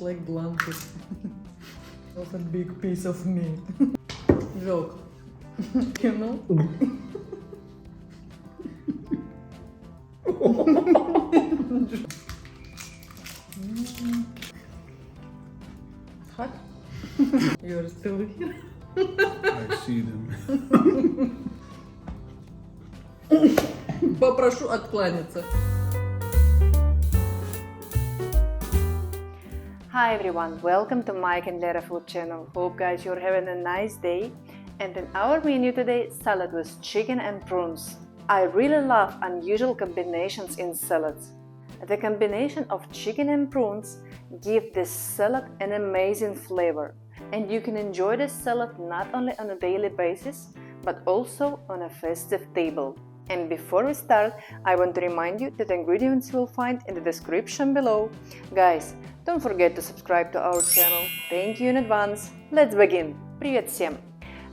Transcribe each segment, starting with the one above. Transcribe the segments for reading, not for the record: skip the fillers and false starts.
It's like blanket. Of a big piece of meat. Joke. You know? Hot? You're still here? I see them. Попрошу откланяться. Hi everyone, welcome to Mike and Lera food channel. Hope guys you're having a nice day. And in our menu today, salad with chicken and prunes. I really love unusual combinations in salads. The combination of chicken and prunes give this salad an amazing flavor. And you can enjoy this salad not only on a daily basis, but also on a festive table. And before we start, I want to remind you that the ingredients you will find in the description below. Guys, don't forget to subscribe to our channel. Thank you in advance. Let's begin! Привет всем!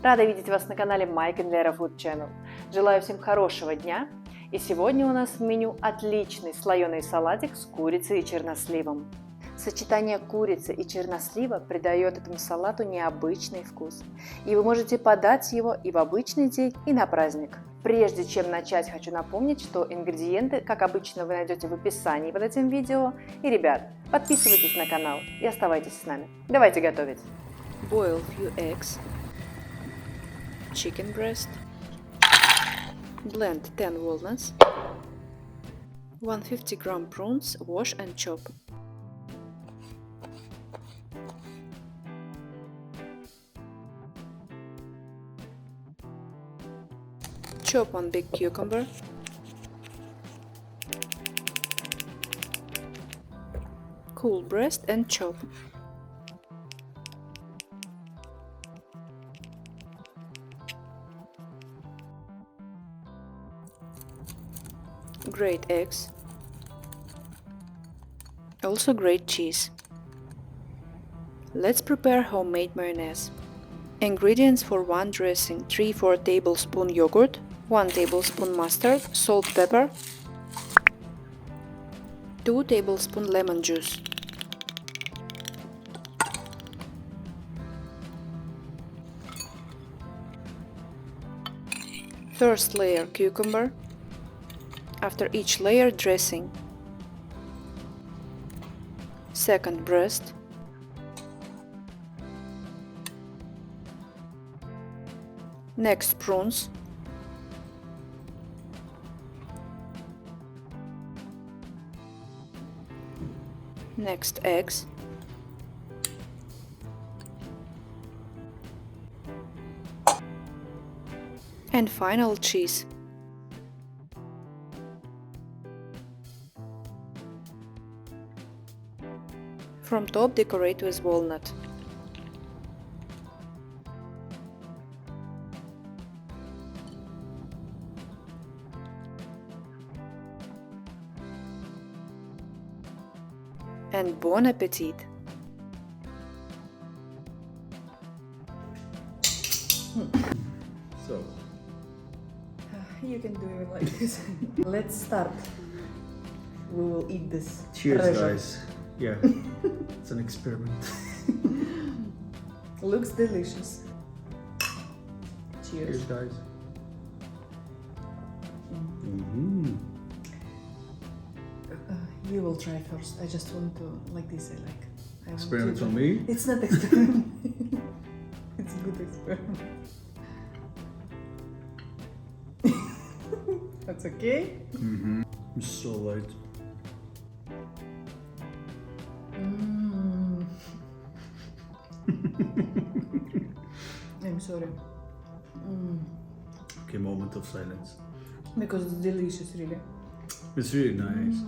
Рада видеть вас на канале Mike and Lera Food Channel. Желаю всем хорошего дня. И сегодня у нас в меню отличный слоеный салатик с курицей и черносливом. Сочетание курицы и чернослива придает этому салату необычный вкус. И вы можете подать его и в обычный день, и на праздник. Прежде чем начать, хочу напомнить, что ингредиенты, как обычно, вы найдете в описании под этим видео. И, ребят, подписывайтесь на канал и оставайтесь с нами. Давайте готовить. Boil few eggs. Chicken breast. Blend 10 walnuts. 150 gram prunes, wash and chop. Chop one big cucumber. Cool breast and chop. Grate eggs. Also grate cheese. Let's prepare homemade mayonnaise. Ingredients for one dressing: 3-4 tablespoon yogurt, 1 tablespoon mustard, salt, pepper, 2 tablespoon lemon juice. First layer cucumber, after each layer dressing. Second breast. Next prunes. Next eggs. And final cheese. From top decorate with walnut. And bon appetit! So, You can do it like this. Let's start. We will eat this. cheers, treasure. guys. Yeah, it's an experiment. Looks delicious. Cheers, Cheers. guys. You will try first. I just want to, like this, I like. I want Experiment you on to- me? It's not experiment. It's a good experiment. That's okay? It's so light. I'm sorry. Okay, moment of silence. Because it's delicious, really. It's really nice.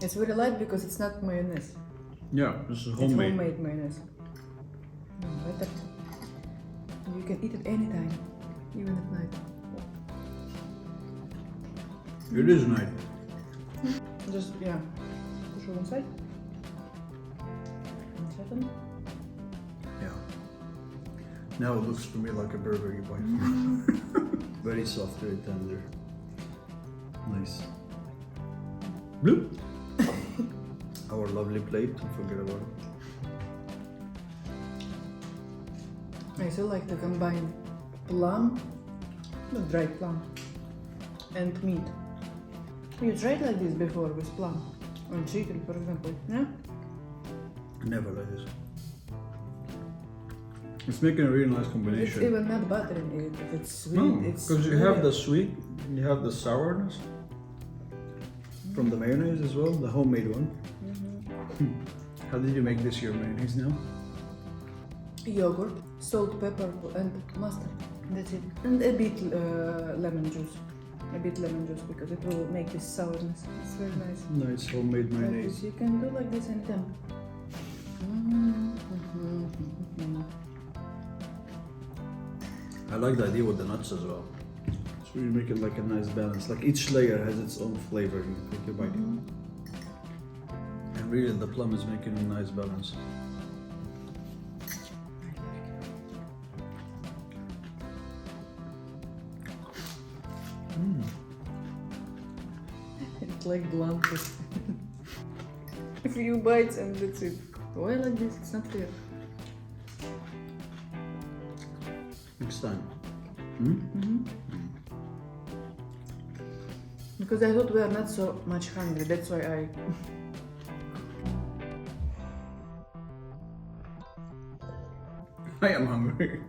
It's very light because it's not mayonnaise. Yeah, this is It's homemade. homemade mayonnaise. Better. You can eat it anytime, even at night. It is nice. Just, yeah. Push it inside. 1 second. Yeah. Now it looks to me like a burger you buy from. Very soft, very tender. Nice. Bloop. our lovely plate. Don't forget about it. I still like to combine plum, not dried plum, and meat. You tried like this before with plum on chicken, for example, yeah? Never like this. It's making a really nice combination. It's even not buttering it. If it's sweet, No, it's because you really- have the sweet, you have the sourness from the mayonnaise as well, the homemade one. How did you make this your mayonnaise now? Yogurt, salt, pepper, and mustard. That's it. And a bit lemon juice. A bit lemon juice because it will make this sourness. It's very nice. Nice homemade Like mayonnaise. this. You can do like this anytime. I like the idea with the nuts as well. So you make it like a nice balance. Like each layer has its own flavor. You take a bite. And really the plum is making a nice balance. It's like blunt. A few bites and that's it. Why like this? It's not fair. Next time. Because I thought we are not so much hungry. That's why I. I am hungry.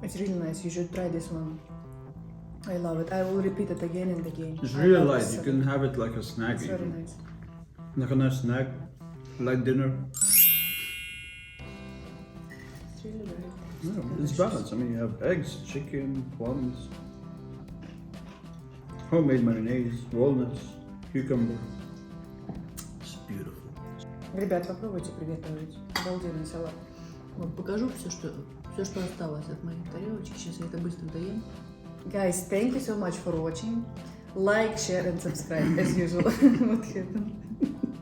It's really nice. You should try this one. I love it. I will repeat it again and again. It's I really love light. this You salad. can have it like a snack It's very even. nice. Like a nice snack, light dinner. It's really very Yeah, it's delicious. balanced. I mean, you have eggs, chicken, plums, homemade mayonnaise, walnuts, cucumber. It's beautiful. Ребят, попробуйте приготовить. Обалденный салат. Вот покажу все, что осталось от моей тарелочки. Сейчас я это быстро доем. Guys, thank you so much for watching. Like, share and subscribe as usual. What happened?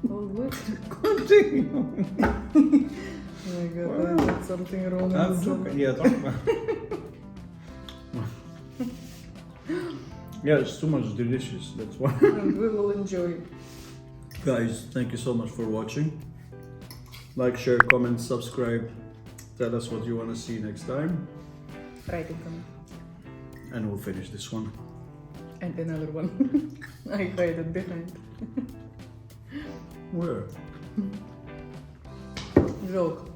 All good? Continue. Oh my god, I did something wrong. I'm in the joking. salad. Yeah, talk about. Yeah, it's too much delicious. That's why. And we will enjoy. Guys, thank you so much for watching. Like, share, comment, subscribe. Tell us what you want to see next time, Write in comment. and we'll finish this one. And another one. I hide it behind. Where? Joke.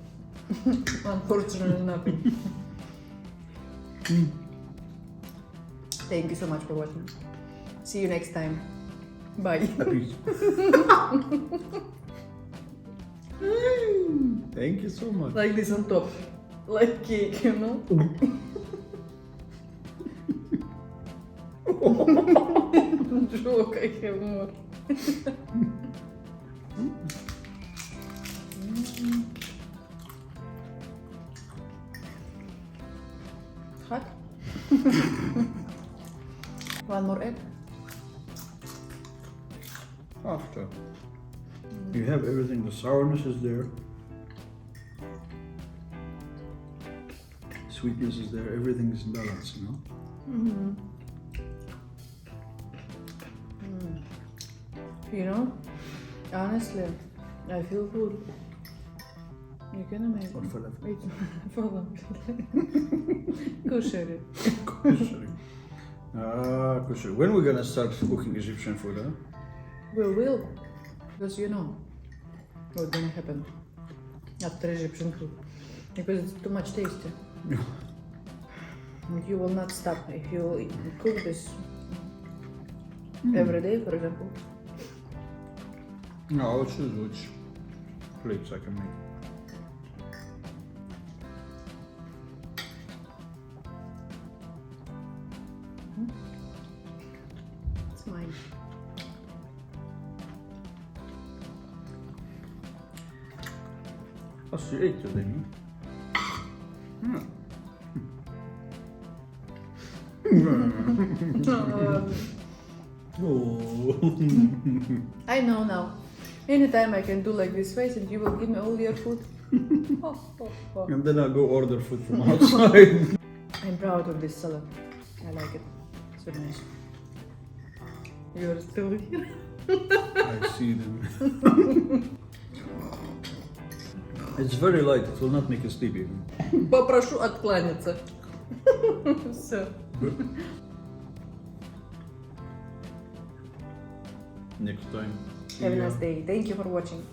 Unfortunately nothing. Thank you so much for watching. See you next time. Bye. Peace. Thank you so much. Like this on top. Like cake, you know? Joke, I have more. Hot? One more egg? After. You have everything, the sourness is there. Sweetness is there, everything is balanced, you know? You know, honestly, I feel full. You can imagine. What for left? Wait, follow. Kushari. Kushari. Ah, kushari. When are we gonna start cooking Egyptian food, huh? We will. Because you know what's gonna happen after Egyptian food. Because it's too much tasty. And you will not stop if you cook this every day, for example. No, I'll choose which plates I can make. It's mine. Oh, so you ate today, huh? Oh. I know now. Anytime I can do like this face and you will give me all your food. And then I'll go order food from outside. I'm proud of this salad. I like it. It's very nice. You're still here. I see them. It's very light, it will not make you sleepy even. Попрошу откланяться. Все. Next time. Have a nice day. Thank you for watching.